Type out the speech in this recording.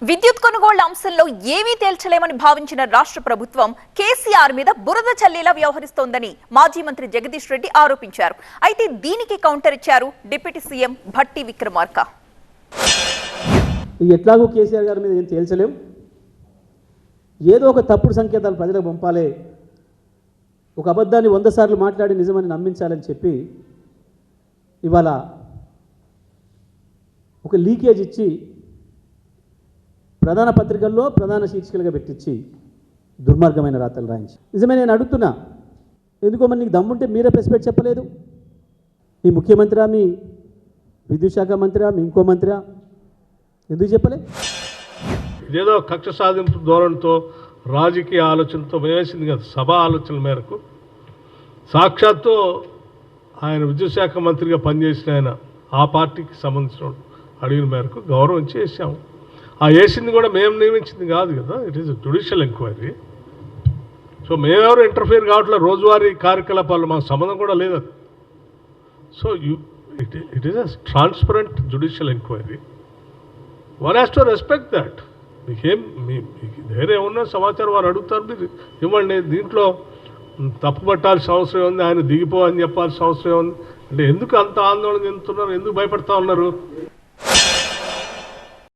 విద్యుత్ కొనుగోళ్ల అంశంలో ఏమీ తేల్చలేమని భావించిన రాష్ట్ర ప్రభుత్వం కేసీఆర్ మీద బురద చల్లేలా వ్యవహరిస్తోందని మాజీ మంత్రి జగదీష్ రెడ్డి ఆరోపించారు. అయితే దీనికి కౌంటర్ ఇచ్చారు డిప్యూటీ సీఎం భట్టి విక్రమార్క. ఎట్లాగో కేసీఆర్ గారి మీద ఏం తేల్చలేం, ఏదో ఒక తప్పుడు సంకేతాలు ప్రజలకు పంపాలి, ఒక అబద్ధాన్ని 100 సార్లు మాట్లాడి నిజమని నమ్మించాలని చెప్పి ఇవాళ ఒక లీకేజ్ ఇచ్చి ప్రధాన పత్రికల్లో ప్రధాన శీర్షికలుగా పెట్టించి దుర్మార్గమైన రాతలు రాయించి. నిజమే, నేను అడుగుతున్నా, ఎందుకో మరి నీకు దమ్ముంటే మీరే ప్రెస్ పెట్టి చెప్పలేదు? మీ ముఖ్యమంత్రి, మీ విద్యుత్ శాఖ మంత్రి, మీ ఇంకో మంత్రి ఎందుకు చెప్పలే? ఇదేదో కక్ష సాధింపు ధోరణితో రాజకీయ ఆలోచనతో వేసింది కదా. సభ ఆలోచనల మేరకు సాక్షాత్తు ఆయన విద్యుత్ శాఖ మంత్రిగా పనిచేసిన ఆయన ఆ పార్టీకి సంబంధించిన అడిగిన మేరకు గౌరవం చేసాము. ఆ వేసింది కూడా మేము నియమించింది కాదు కదా, it is judicial enquiry. So మేమెవరు ఇంటర్ఫియర్ కావట్లేదు, రోజువారీ కార్యకలాపాలు మాకు సంబంధం కూడా లేదు అది. So it is a transparent judicial enquiry. One has to respect that. మీకేం మీకు ధైర్యం ఏమన్నా సమాచారం వారు అడుగుతారు, మీరు ఇవ్వండి. దీంట్లో తప్పు పట్టాల్సిన అవసరం ఉంది, ఆయన దిగిపో అని చెప్పాల్సిన అవసరం ఉంది అంటే ఎందుకు అంత ఆందోళన చెందుతున్నారు, ఎందుకు భయపడతా ఉన్నారు?